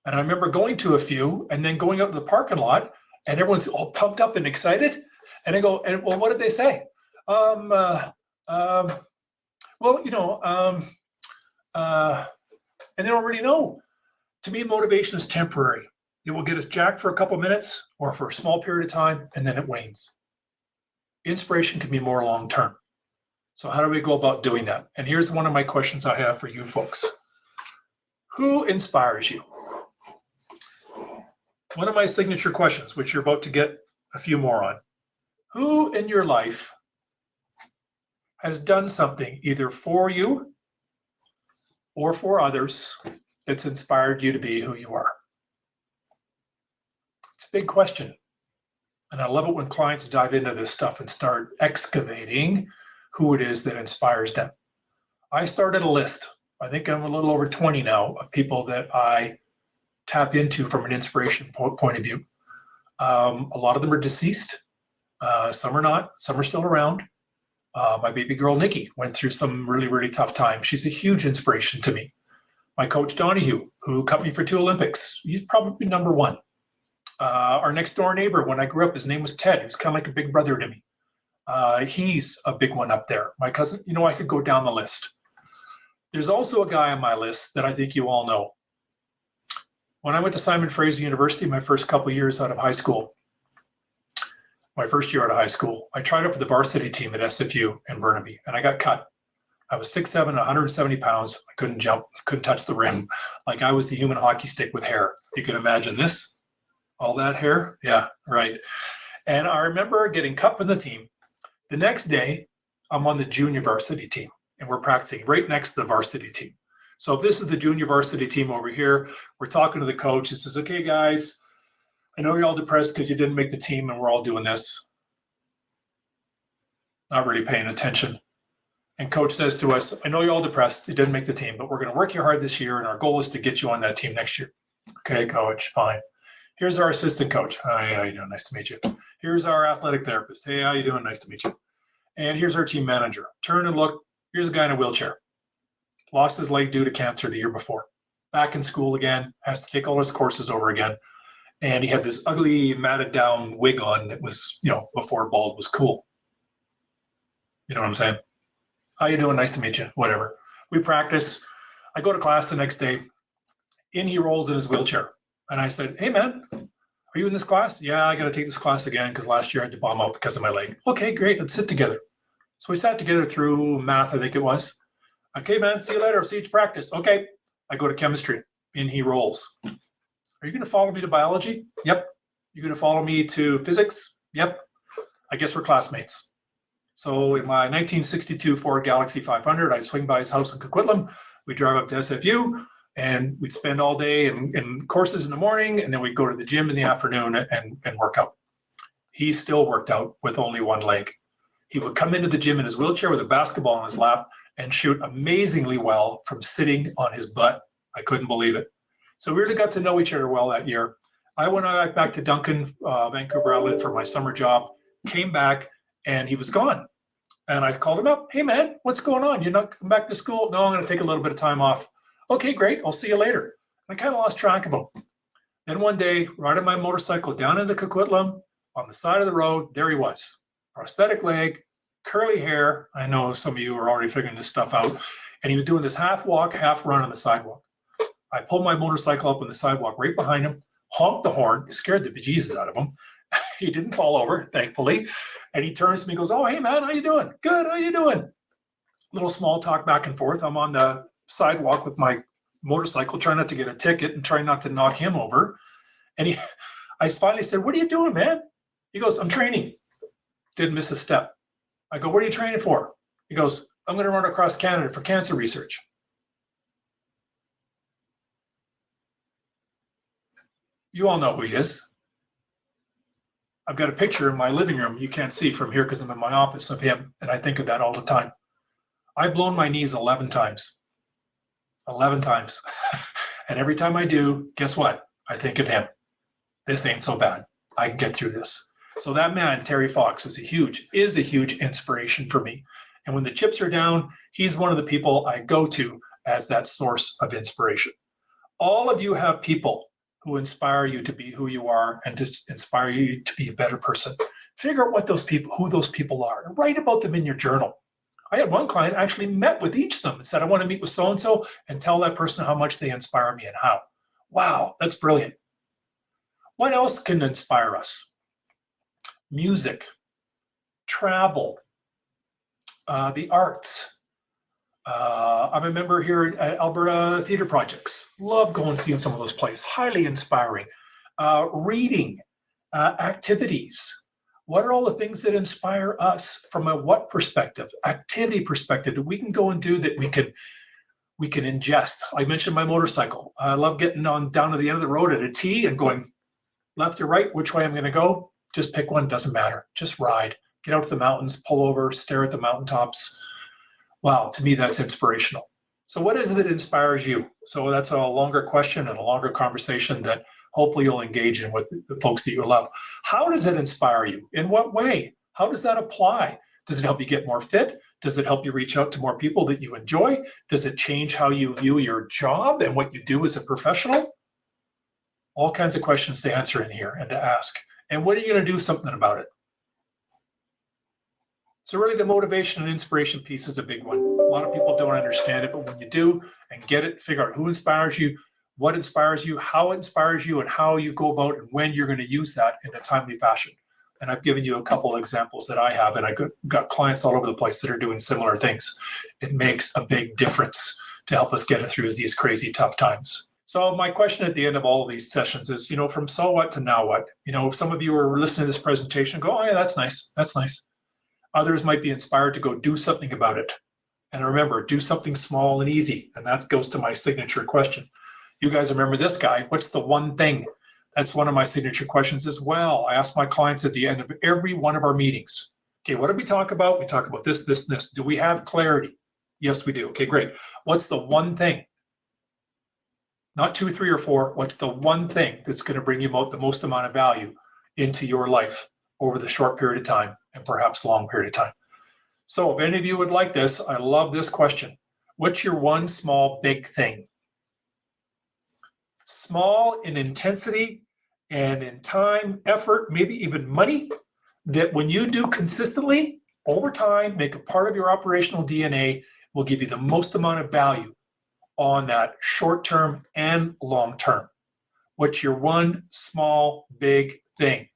And I remember going to a few and then going out to the parking lot, and everyone's all pumped up and excited. And I go, and well, what did they say? And they don't really know. To me, motivation is temporary. It will get us jacked for a couple minutes or for a small period of time, and then it wanes. Inspiration can be more long-term. So how do we go about doing that? And here's one of my questions I have for you folks. Who inspires you? One of my signature questions, which you're about to get a few more on. Who in your life has done something either for you or for others that's inspired you to be who you are? It's a big question. And I love it when clients dive into this stuff and start excavating who it is that inspires them. I started a list. I think I'm a little over 20 now of people that I tap into from an inspiration point of view. A lot of them are deceased. Some are not. Some are still around. My baby girl, Nikki, went through some really, really tough times. She's a huge inspiration to me. My coach, Donahue, who cut me for 2 Olympics, he's probably number 1. Our next door neighbor, when I grew up, his name was Ted. He was kind of like a big brother to me. He's a big one up there. My cousin, I could go down the list. There's also a guy on my list that I think you all know. When I went to Simon Fraser University, my first couple years out of high school, my first year out of high school, I tried out for the varsity team at SFU in Burnaby, and I got cut. I was 6'7", 170 pounds. I couldn't jump, couldn't touch the rim. Like I was the human hockey stick with hair. You can imagine this, all that hair. Yeah, right. And I remember getting cut from the team. The next day, I'm on the junior varsity team, and we're practicing right next to the varsity team. So if this is the junior varsity team over here, we're talking to the coach. He says, okay, guys, I know you're all depressed because you didn't make the team and we're all doing this. Not really paying attention. And coach says to us, I know you're all depressed. You didn't make the team, but we're going to work you hard this year. And our goal is to get you on that team next year. Okay, coach, fine. Here's our assistant coach. Hi, how you doing? Nice to meet you. Here's our athletic therapist. Hey, how you doing? Nice to meet you. And here's our team manager. Turn and look. Here's a guy in a wheelchair. Lost his leg due to cancer the year before. Back in school again. Has to take all his courses over again. And he had this ugly, matted down wig on that was, before bald was cool. You know what I'm saying? How you doing? Nice to meet you. Whatever. We practice. I go to class the next day. In he rolls in his wheelchair. And I said, hey, man, are you in this class? Yeah, I got to take this class again because last year I had to bomb out because of my leg. Okay, great. Let's sit together. So we sat together through math, I think it was. Okay, man, see you later. I'll see you at practice. Okay. I go to chemistry. In he rolls. Are you going to follow me to biology? Yep. You going to follow me to physics? Yep. I guess we're classmates. So in my 1962 Ford Galaxy 500, I'd swing by his house in Coquitlam. We'd drive up to SFU, and we'd spend all day in courses in the morning, and then we'd go to the gym in the afternoon and work out. He still worked out with only one leg. He would come into the gym in his wheelchair with a basketball on his lap and shoot amazingly well from sitting on his butt. I couldn't believe it. So we really got to know each other well that year. I went back to Duncan, Vancouver Island for my summer job, came back, and he was gone. And I called him up. Hey, man, what's going on? You're not coming back to school? No, I'm going to take a little bit of time off. Okay, great. I'll see you later. And I kind of lost track of him. Then one day, riding my motorcycle down into Coquitlam on the side of the road, there he was. Prosthetic leg, curly hair. I know some of you are already figuring this stuff out. And he was doing this half walk, half run on the sidewalk. I pulled my motorcycle up on the sidewalk right behind him, honked the horn, scared the bejesus out of him. He didn't fall over, thankfully. And he turns to me and goes, oh, hey, man, how you doing? Good, how you doing? Little small talk back and forth. I'm on the sidewalk with my motorcycle, trying not to get a ticket and trying not to knock him over. And I finally said, what are you doing, man? He goes, I'm training. Didn't miss a step. I go, what are you training for? He goes, I'm going to run across Canada for cancer research. You all know who he is. I've got a picture in my living room you can't see from here because I'm in my office of him, and I think of that all the time. I've blown my knees 11 times. 11 times. And every time I do, guess what? I think of him. This ain't so bad. I can get through this. So that man, Terry Fox, is a huge inspiration for me. And when the chips are down, he's one of the people I go to as that source of inspiration. All of you have people who inspire you to be who you are and to inspire you to be a better person. Figure out who those people are, and write about them in your journal. I had one client actually met with each of them and said, I want to meet with so-and-so and tell that person how much they inspire me and how. Wow, that's brilliant. What else can inspire us? Music, travel, the arts. I'm a member here at Alberta Theatre Projects. Love going and seeing some of those plays. Highly inspiring. Reading, activities. What are all the things that inspire us from a what perspective? Activity perspective that we can go and do that we can ingest. I mentioned my motorcycle. I love getting down to the end of the road at a T and going left or right, which way I'm going to go. Just pick one, doesn't matter. Just ride. Get out to the mountains, pull over, stare at the mountaintops. Wow, to me, that's inspirational. So what is it that inspires you? So that's a longer question and a longer conversation that hopefully you'll engage in with the folks that you love. How does it inspire you? In what way? How does that apply? Does it help you get more fit? Does it help you reach out to more people that you enjoy? Does it change how you view your job and what you do as a professional? All kinds of questions to answer in here and to ask. And what are you going to do something about it? So really the motivation and inspiration piece is a big one. A lot of people don't understand it, but when you do and get it, figure out who inspires you, what inspires you, how it inspires you, and how you go about and when you're going to use that in a timely fashion. And I've given you a couple of examples that I have, and I got clients all over the place that are doing similar things. It makes a big difference to help us get through these crazy tough times. So my question at the end of all of these sessions is, from so what to now what? If some of you are listening to this presentation, go, oh yeah, that's nice. That's nice. Others might be inspired to go do something about it. And remember, do something small and easy. And that goes to my signature question. You guys remember this guy. What's the one thing? That's one of my signature questions as well. I ask my clients at the end of every one of our meetings, Okay, what did we talk about? We talked about this, this, and this. Do we have clarity? Yes, we do. Okay, great. What's the one thing? Not 2, 3, or 4. What's the one thing that's going to bring you the most amount of value into your life over the short period of time and perhaps long period of time? So if any of you would like this, I love this question. What's your one small big thing? Small in intensity and in time, effort, maybe even money, that when you do consistently over time, make a part of your operational DNA, will give you the most amount of value on that short term and long term. What's your one small big thing?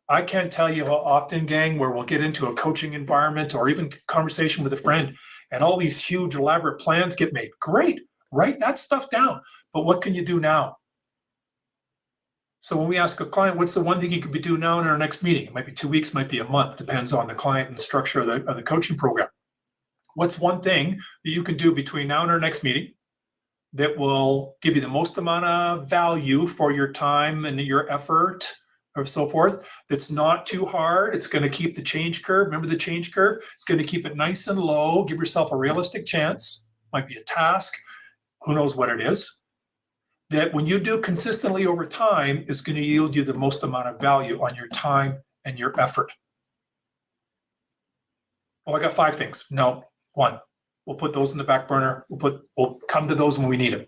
I can't tell you how often, gang, where we'll get into a coaching environment or even conversation with a friend and all these huge elaborate plans get made. Great, write that stuff down. But what can you do now? So when we ask a client, what's the one thing you could be doing now in our next meeting? It might be 2 weeks, might be a month, depends on the client and the structure of the coaching program. What's one thing that you can do between now and our next meeting that will give you the most amount of value for your time and your effort or so forth, that's not too hard? It's going to keep the change curve. Remember the change curve? It's going to keep it nice and low. Give yourself a realistic chance. Might be a task. Who knows what it is? That when you do consistently over time is going to yield you the most amount of value on your time and your effort. Well, I got 5 things. No, 1. We'll put those in the back burner. We'll come to those when we need them.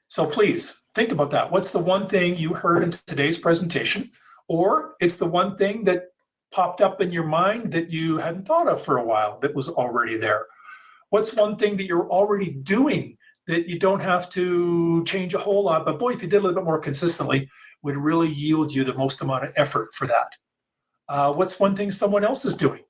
So please think about that. What's the one thing you heard in today's presentation? Or it's the one thing that popped up in your mind that you hadn't thought of for a while that was already there? What's one thing that you're already doing that you don't have to change a whole lot, but boy, if you did a little bit more consistently, would really yield you the most amount of effort for that? What's one thing someone else is doing?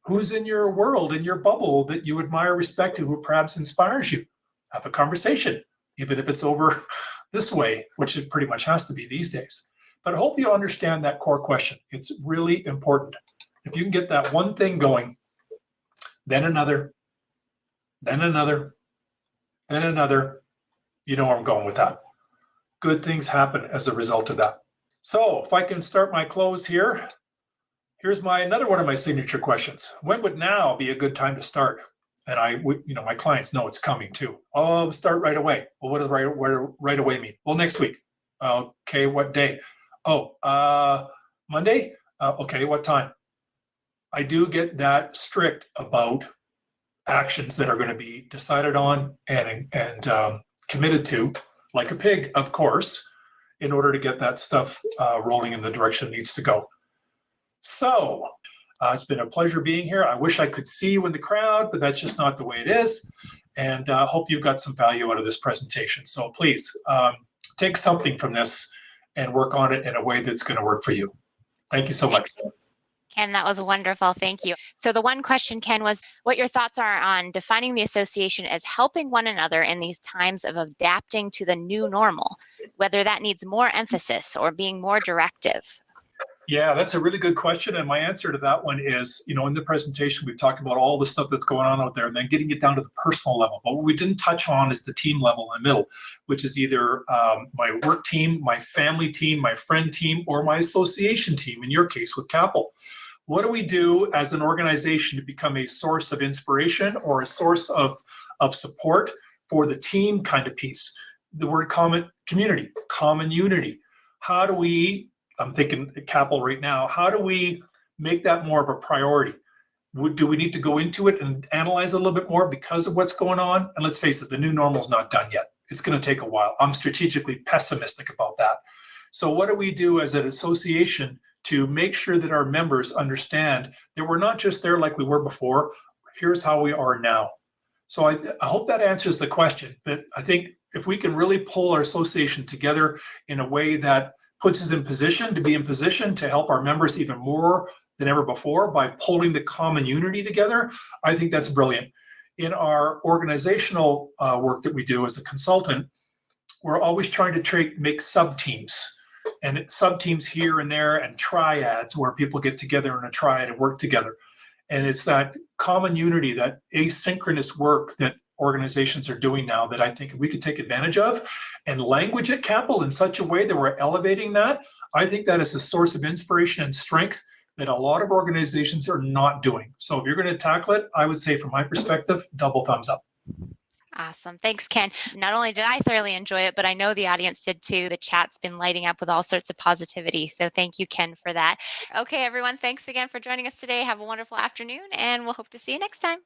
Who's in your world, in your bubble that you admire, respect, who perhaps inspires you? Have a conversation, even if it's over this way, which it pretty much has to be these days. But I hope you understand that core question. It's really important. If you can get that one thing going, then another, then another, then another, you know where I'm going with that. Good things happen as a result of that. So if I can start my close here, here's another one of my signature questions. When would now be a good time to start? And my clients know it's coming too. Oh, start right away. Well, what does right away mean? Well, next week. Okay, what day? Oh, Monday? Okay, what time? I do get that strict about actions that are going to be decided on and committed to, like a pig, of course, in order to get that stuff rolling in the direction it needs to go. So it's been a pleasure being here. I wish I could see you in the crowd, but that's just not the way it is. And I hope you've got some value out of this presentation. So please take something from this and work on it in a way that's going to work for you. Thank you so much. Ken, that was wonderful. Thank you. So the one question, Ken, was what your thoughts are on defining the association as helping one another in these times of adapting to the new normal, whether that needs more emphasis or being more directive. Yeah, that's a really good question. And my answer to that one is, in the presentation, we've talked about all the stuff that's going on out there and then getting it down to the personal level. But what we didn't touch on is the team level in the middle, which is either my work team, my family team, my friend team, or my association team, in your case with Capel. What do we do as an organization to become a source of inspiration or a source of support for the team kind of piece? The word common community, common unity. How do we, I'm thinking at Capel right now, how do we make that more of a priority? Do we need to go into it and analyze a little bit more because of what's going on? And let's face it, the new normal is not done yet. It's going to take a while. I'm strategically pessimistic about that. So what do we do as an association to make sure that our members understand that we're not just there like we were before, here's how we are now. So I hope that answers the question, but I think if we can really pull our association together in a way that puts us in position to be in position to help our members even more than ever before by pulling the common unity together, I think that's brilliant. In our organizational work that we do as a consultant, we're always trying to make sub-teams. And sub-teams here and there and triads where people get together in a triad and work together. And it's that common unity, that asynchronous work that organizations are doing now that I think we could take advantage of and language at Capel in such a way that we're elevating that. I think that is a source of inspiration and strength that a lot of organizations are not doing. So if you're going to tackle it, I would say from my perspective, double thumbs up. Awesome. Thanks, Ken. Not only did I thoroughly enjoy it, but I know the audience did too. The chat's been lighting up with all sorts of positivity. So thank you, Ken, for that. Okay, everyone, thanks again for joining us today. Have a wonderful afternoon, and we'll hope to see you next time.